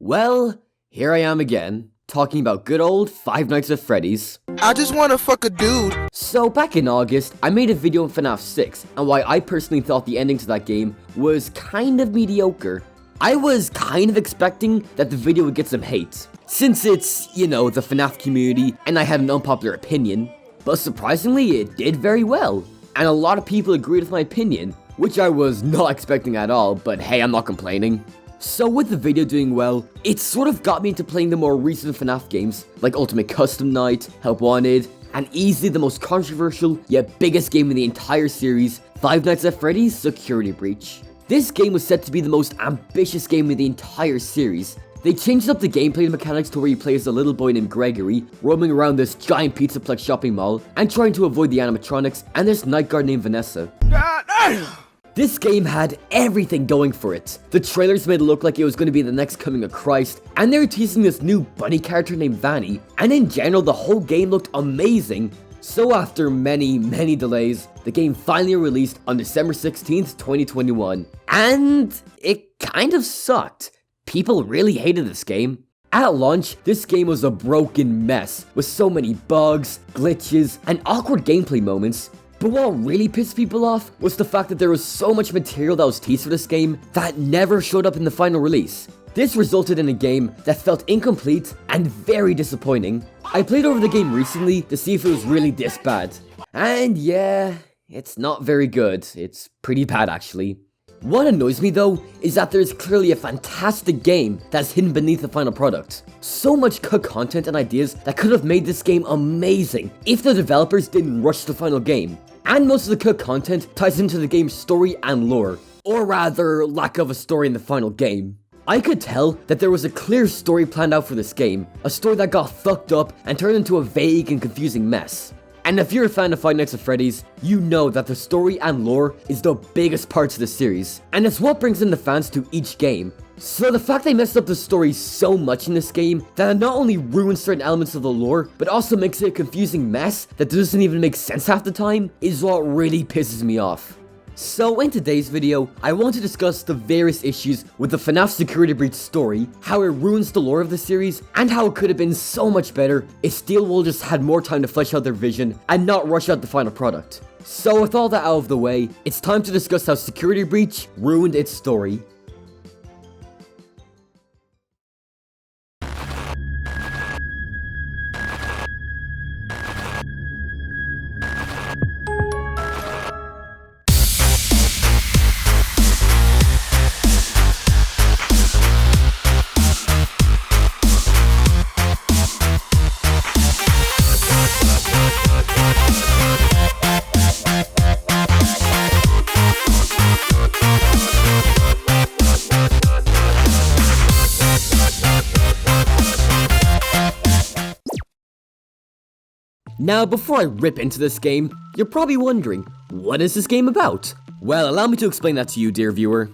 Well, here I am again, talking about good old Five Nights at Freddy's. I just wanna fuck a dude. So back in August, I made a video on FNAF 6, and why I personally thought the ending to that game was kind of mediocre. I was kind of expecting that the video would get some hate, since it's, the FNAF community, and I had an unpopular opinion. But surprisingly, it did very well, and a lot of people agreed with my opinion, which I was not expecting at all, but hey, I'm not complaining. So with the video doing well, it sort of got me into playing the more recent FNAF games, like Ultimate Custom Night, Help Wanted, and easily the most controversial, yet biggest game in the entire series, Five Nights at Freddy's Security Breach. This game was set to be the most ambitious game in the entire series. They changed up the gameplay mechanics to where you play as a little boy named Gregory, roaming around this giant Pizzaplex shopping mall, and trying to avoid the animatronics, and this night guard named Vanessa. This game had everything going for it. The trailers made it look like it was going to be the next coming of Christ, and they were teasing this new bunny character named Vanny, and in general the whole game looked amazing. So after many delays, the game finally released on December 16th, 2021, and it kind of sucked. People really hated this game. At launch, this game was a broken mess, with so many bugs, glitches, and awkward gameplay moments. But what really pissed people off was the fact that there was so much material that was teased for this game that never showed up in the final release. This resulted in a game that felt incomplete and very disappointing. I played over the game recently to see if it was really this bad. And yeah, it's not very good. It's pretty bad actually. What annoys me though is that there's clearly a fantastic game that's hidden beneath the final product. So much cut content and ideas that could have made this game amazing if the developers didn't rush the final game. And most of the cut content ties into the game's story and lore, or rather, lack of a story in the final game. I could tell that there was a clear story planned out for this game, a story that got fucked up and turned into a vague and confusing mess. And if you're a fan of Five Nights at Freddy's, you know that the story and lore is the biggest parts of the series, and it's what brings in the fans to each game. So the fact they messed up the story so much in this game that it not only ruins certain elements of the lore, but also makes it a confusing mess that doesn't even make sense half the time, is what really pisses me off. So in today's video, I want to discuss the various issues with the FNAF Security Breach story, how it ruins the lore of the series, and how it could have been so much better if Steelwool just had more time to flesh out their vision and not rush out the final product. So with all that out of the way, it's time to discuss how Security Breach ruined its story. Now, before I rip into this game, you're probably wondering, what is this game about? Well, allow me to explain that to you, dear viewer.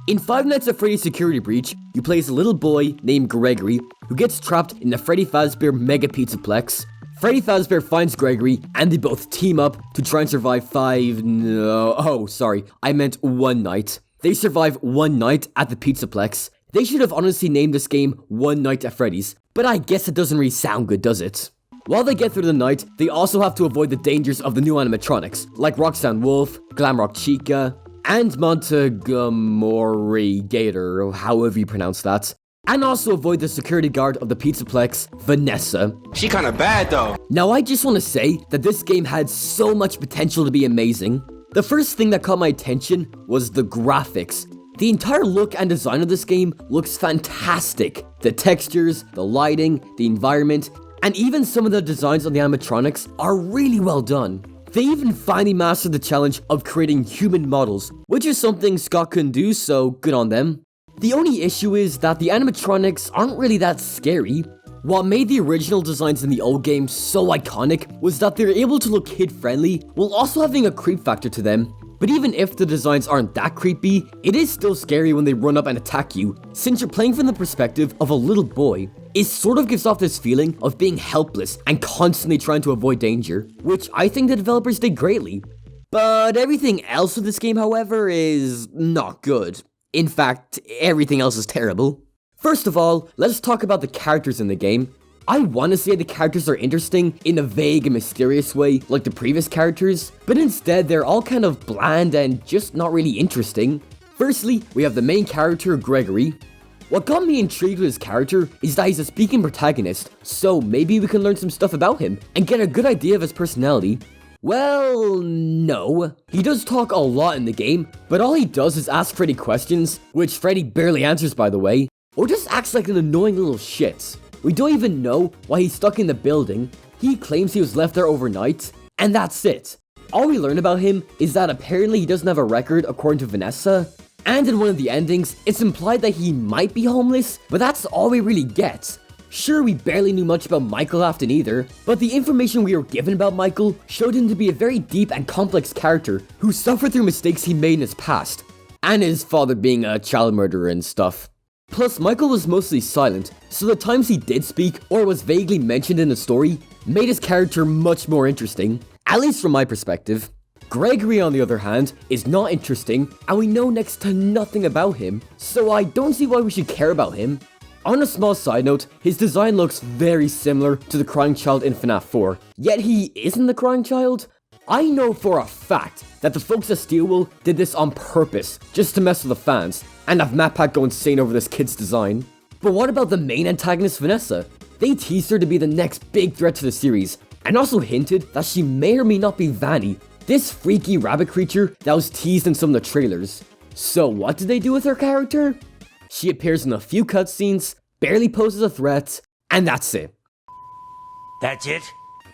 In Five Nights at Freddy's Security Breach, you play as a little boy named Gregory who gets trapped in the Freddy Fazbear Mega Pizzaplex. Freddy Fazbear finds Gregory, and they both team up to try and survive one night. They survive one night at the Pizzaplex. They should have honestly named this game One Night at Freddy's, but I guess it doesn't really sound good, does it? While they get through the night, they also have to avoid the dangers of the new animatronics, like Roxanne Wolf, Glamrock Chica, and Montgomery Gator, or however you pronounce that. And also avoid the security guard of the Pizzaplex, Vanessa. She kinda bad though. Now I just want to say that this game had so much potential to be amazing. The first thing that caught my attention was the graphics. The entire look and design of this game looks fantastic. The textures, the lighting, the environment, and even some of the designs on the animatronics are really well done. They even finally mastered the challenge of creating human models, which is something Scott couldn't do, so good on them. The only issue is that the animatronics aren't really that scary. What made the original designs in the old game so iconic was that they're able to look kid-friendly while also having a creep factor to them. But even if the designs aren't that creepy, it is still scary when they run up and attack you, since you're playing from the perspective of a little boy. It sort of gives off this feeling of being helpless and constantly trying to avoid danger, which I think the developers did greatly. But everything else with this game, however, is not good. In fact, everything else is terrible. First of all, let's talk about the characters in the game. I want to say the characters are interesting in a vague and mysterious way like the previous characters, but instead they're all kind of bland and just not really interesting. Firstly, we have the main character, Gregory. What got me intrigued with his character is that he's a speaking protagonist, so maybe we can learn some stuff about him and get a good idea of his personality. Well, no. He does talk a lot in the game, but all he does is ask Freddy questions, which Freddy barely answers by the way, or just acts like an annoying little shit. We don't even know why he's stuck in the building. He claims he was left there overnight, and that's it. All we learn about him is that apparently he doesn't have a record according to Vanessa, and in one of the endings, it's implied that he might be homeless, but that's all we really get. Sure, we barely knew much about Michael Afton either, but the information we were given about Michael showed him to be a very deep and complex character who suffered through mistakes he made in his past, and his father being a child murderer and stuff. Plus, Michael was mostly silent, so the times he did speak or was vaguely mentioned in the story made his character much more interesting, at least from my perspective. Gregory, on the other hand, is not interesting, and we know next to nothing about him, so I don't see why we should care about him. On a small side note, his design looks very similar to the crying child in FNAF 4, yet he isn't the crying child. I know for a fact that the folks at Steelwool did this on purpose, just to mess with the fans, and have MatPat go insane over this kid's design. But what about the main antagonist, Vanessa? They teased her to be the next big threat to the series, and also hinted that she may or may not be Vanny, this freaky rabbit creature that was teased in some of the trailers. So what did they do with her character? She appears in a few cutscenes, barely poses a threat, and that's it. That's it?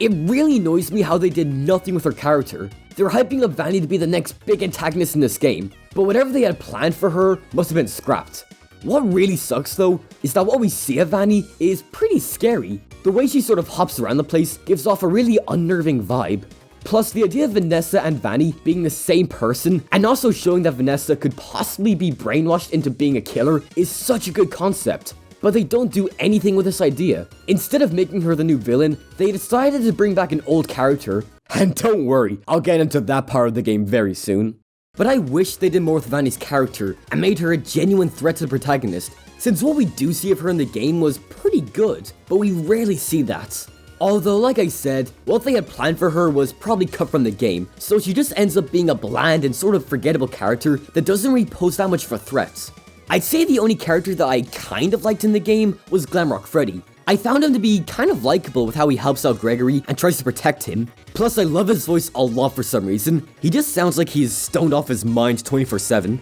It really annoys me how they did nothing with her character. They're hyping up Vanny to be the next big antagonist in this game, but whatever they had planned for her must have been scrapped. What really sucks though, is that what we see of Vanny is pretty scary. The way she sort of hops around the place gives off a really unnerving vibe. Plus, the idea of Vanessa and Vanny being the same person, and also showing that Vanessa could possibly be brainwashed into being a killer, is such a good concept. But they don't do anything with this idea. Instead of making her the new villain, they decided to bring back an old character. And don't worry, I'll get into that part of the game very soon. But I wish they did more with Vanny's character, and made her a genuine threat to the protagonist, since what we do see of her in the game was pretty good, but we rarely see that. Although, like I said, what they had planned for her was probably cut from the game, so she just ends up being a bland and sort of forgettable character that doesn't really pose that much for threats. I'd say the only character that I kind of liked in the game was Glamrock Freddy. I found him to be kind of likable with how he helps out Gregory and tries to protect him. Plus, I love his voice a lot for some reason. He just sounds like he's stoned off his mind 24/7.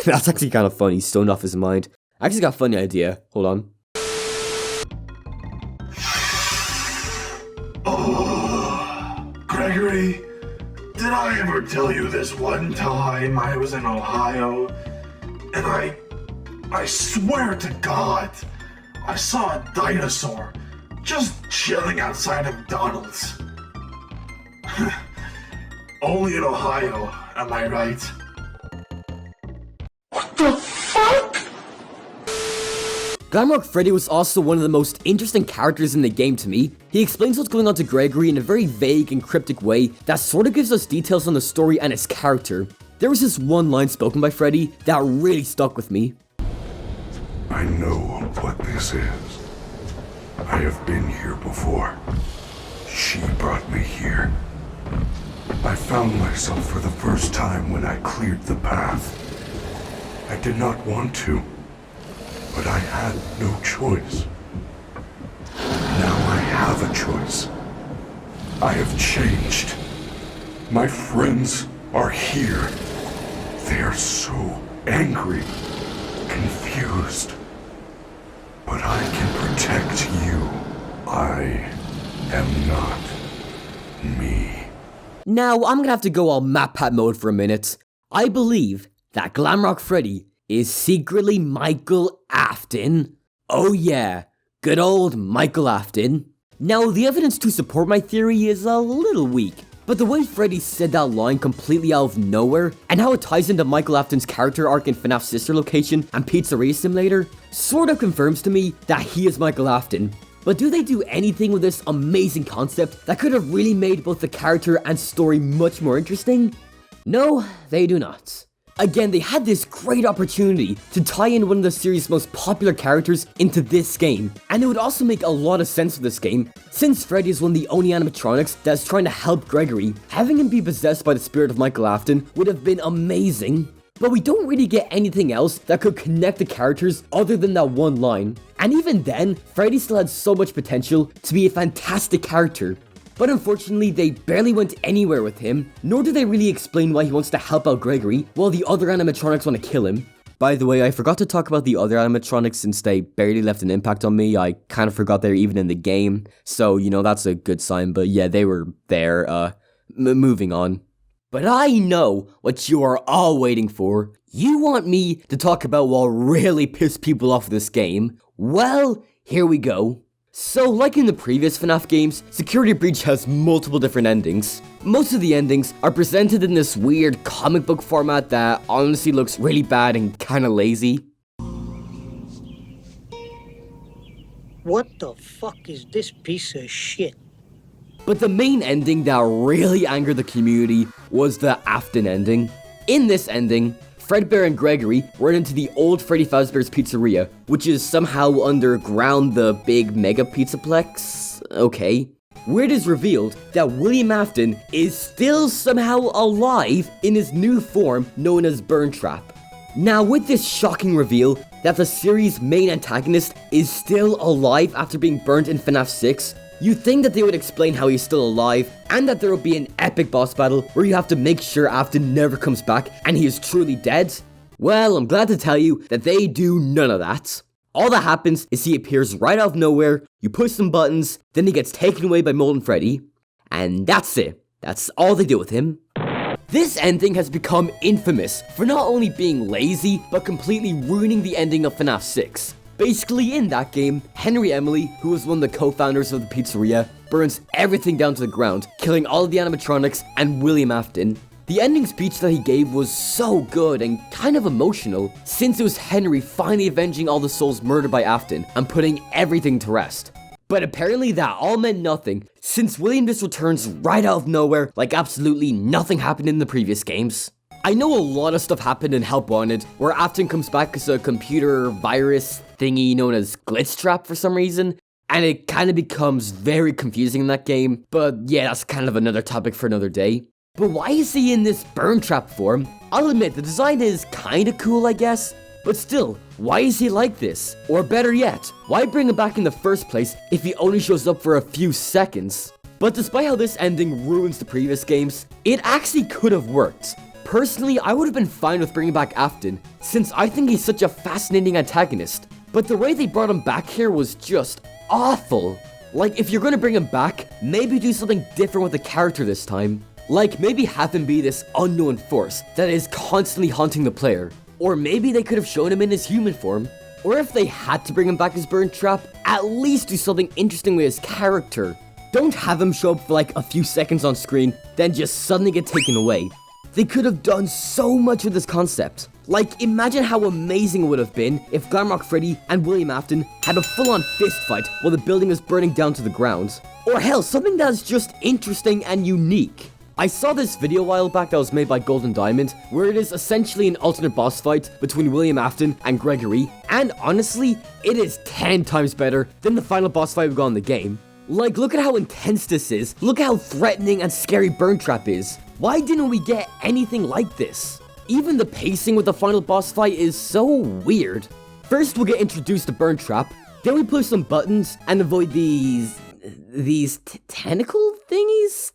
That's actually kind of funny, stoned off his mind. I actually got a funny idea. Hold on. Gregory, did I ever tell you this one time I was in Ohio, and I swear to God, I saw a dinosaur just chilling outside of McDonald's. Only in Ohio, am I right? What the fuck? Glamrock Freddy was also one of the most interesting characters in the game to me. He explains what's going on to Gregory in a very vague and cryptic way that sort of gives us details on the story and his character. There was this one line spoken by Freddy that really stuck with me. I know what this is. I have been here before. She brought me here. I found myself for the first time when I cleared the path. I did not want to. But I had no choice. Now I have a choice. I have changed. My friends are here. They are so angry, confused. But I can protect you. I am not me. Now, I'm gonna have to go all MatPat mode for a minute. I believe that Glamrock Freddy is secretly Michael Afton. Oh yeah, good old Michael Afton. Now, the evidence to support my theory is a little weak, but the way Freddy said that line completely out of nowhere, and how it ties into Michael Afton's character arc in FNAF Sister Location and Pizzeria Simulator, sort of confirms to me that he is Michael Afton. But do they do anything with this amazing concept that could have really made both the character and story much more interesting? No, they do not. Again, they had this great opportunity to tie in one of the series' most popular characters into this game, and it would also make a lot of sense for this game, since Freddy is one of the only animatronics that's trying to help Gregory. Having him be possessed by the spirit of Michael Afton would have been amazing, but we don't really get anything else that could connect the characters other than that one line. And even then, Freddy still had so much potential to be a fantastic character. But unfortunately, they barely went anywhere with him, nor do they really explain why he wants to help out Gregory, while the other animatronics want to kill him. By the way, I forgot to talk about the other animatronics since they barely left an impact on me. I kind of forgot they were even in the game, so, you know, that's a good sign, but yeah, they were there, moving on. But I know what you are all waiting for. You want me to talk about what really pissed people off this game. Well, here we go. So, like in the previous FNAF games, Security Breach has multiple different endings. Most of the endings are presented in this weird comic book format that honestly looks really bad and kinda lazy. What the fuck is this piece of shit? But the main ending that really angered the community was the Afton ending. In this ending, Fredbear and Gregory run into the old Freddy Fazbear's Pizzeria, which is somehow underground the big mega pizzaplex. Okay. Where it is revealed that William Afton is still somehow alive in his new form known as Burn Trap. Now, with this shocking reveal that the series' main antagonist is still alive after being burnt in FNAF 6, you'd think that they would explain how he's still alive, and that there will be an epic boss battle where you have to make sure Afton never comes back and he is truly dead. Well, I'm glad to tell you that they do none of that. All that happens is he appears right out of nowhere, you push some buttons, then he gets taken away by Molten Freddy, and that's it. That's all they do with him. This ending has become infamous for not only being lazy, but completely ruining the ending of FNAF 6. Basically, in that game, Henry Emily, who was one of the co-founders of the pizzeria, burns everything down to the ground, killing all of the animatronics and William Afton. The ending speech that he gave was so good and kind of emotional, since it was Henry finally avenging all the souls murdered by Afton and putting everything to rest. But apparently that all meant nothing, since William just returns right out of nowhere like absolutely nothing happened in the previous games. I know a lot of stuff happened in Help Wanted, where Afton comes back as a computer virus thingy known as Glitch Trap for some reason, and it kind of becomes very confusing in that game, but yeah, that's kind of another topic for another day. But why is he in this Burn Trap form? I'll admit, the design is kinda cool, I guess, but still, why is he like this? Or better yet, why bring him back in the first place if he only shows up for a few seconds? But despite how this ending ruins the previous games, it actually could have worked. Personally, I would have been fine with bringing back Afton, since I think he's such a fascinating antagonist. But the way they brought him back here was just awful. Like, if you're gonna bring him back, maybe do something different with the character this time. Like, maybe have him be this unknown force that is constantly haunting the player. Or maybe they could have shown him in his human form. Or if they had to bring him back as Burn Trap, at least do something interesting with his character. Don't have him show up for like a few seconds on screen, then just suddenly get taken away. They could have done so much with this concept. Like, imagine how amazing it would have been if Glamrock Freddy and William Afton had a full-on fist fight while the building is burning down to the ground. Or hell, something that's just interesting and unique. I saw this video a while back that was made by Golden Diamond, where it is essentially an alternate boss fight between William Afton and Gregory, and honestly, it is 10 times better than the final boss fight we got in the game. Like, look at how intense this is, look at how threatening and scary Burn Trap is. Why didn't we get anything like this? Even the pacing with the final boss fight is so weird. First we'll get introduced to Burn Trap, then we push some buttons and avoid these tentacle thingies?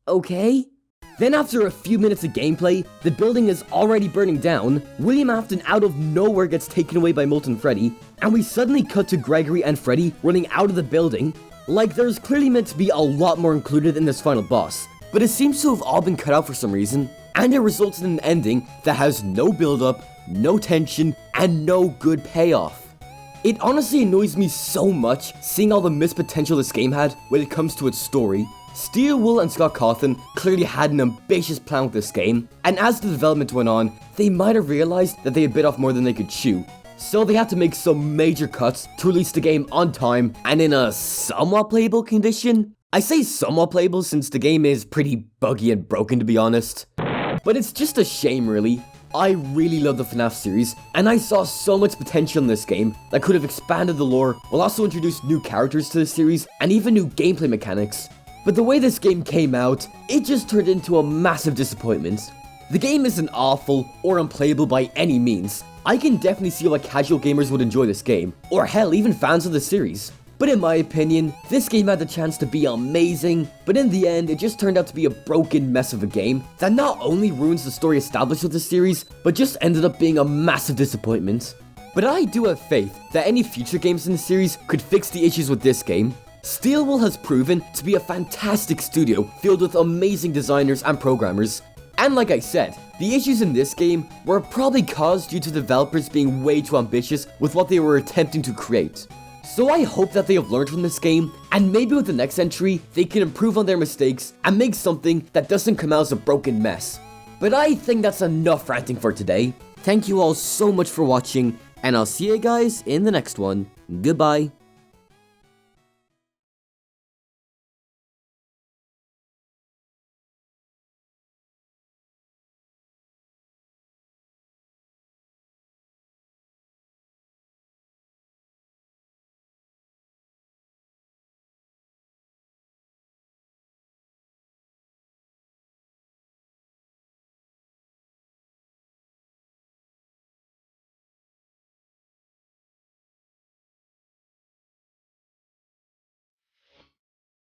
Okay. Then after a few minutes of gameplay, the building is already burning down, William Afton out of nowhere gets taken away by Molten Freddy, and we suddenly cut to Gregory and Freddy running out of the building. Like, there's clearly meant to be a lot more included in this final boss, but it seems to have all been cut out for some reason, and it results in an ending that has no build-up, no tension, and no good payoff. It honestly annoys me so much seeing all the missed potential this game had when it comes to its story. Steel Wool and Scott Cawthon clearly had an ambitious plan with this game, and as the development went on, they might have realized that they had bit off more than they could chew. So they had to make some major cuts to release the game on time and in a somewhat playable condition. I say somewhat playable since the game is pretty buggy and broken, to be honest. But it's just a shame, really. I really love the FNAF series, and I saw so much potential in this game that could have expanded the lore, while also introduced new characters to the series, and even new gameplay mechanics. But the way this game came out, it just turned into a massive disappointment. The game isn't awful or unplayable by any means. I can definitely see why casual gamers would enjoy this game, or hell, even fans of the series. But in my opinion, this game had the chance to be amazing, but in the end, it just turned out to be a broken mess of a game that not only ruins the story established with the series, but just ended up being a massive disappointment. But I do have faith that any future games in the series could fix the issues with this game. Steelwool has proven to be a fantastic studio filled with amazing designers and programmers. And like I said, the issues in this game were probably caused due to developers being way too ambitious with what they were attempting to create. So I hope that they have learned from this game, and maybe with the next entry, they can improve on their mistakes and make something that doesn't come out as a broken mess. But I think that's enough ranting for today. Thank you all so much for watching, and I'll see you guys in the next one. Goodbye.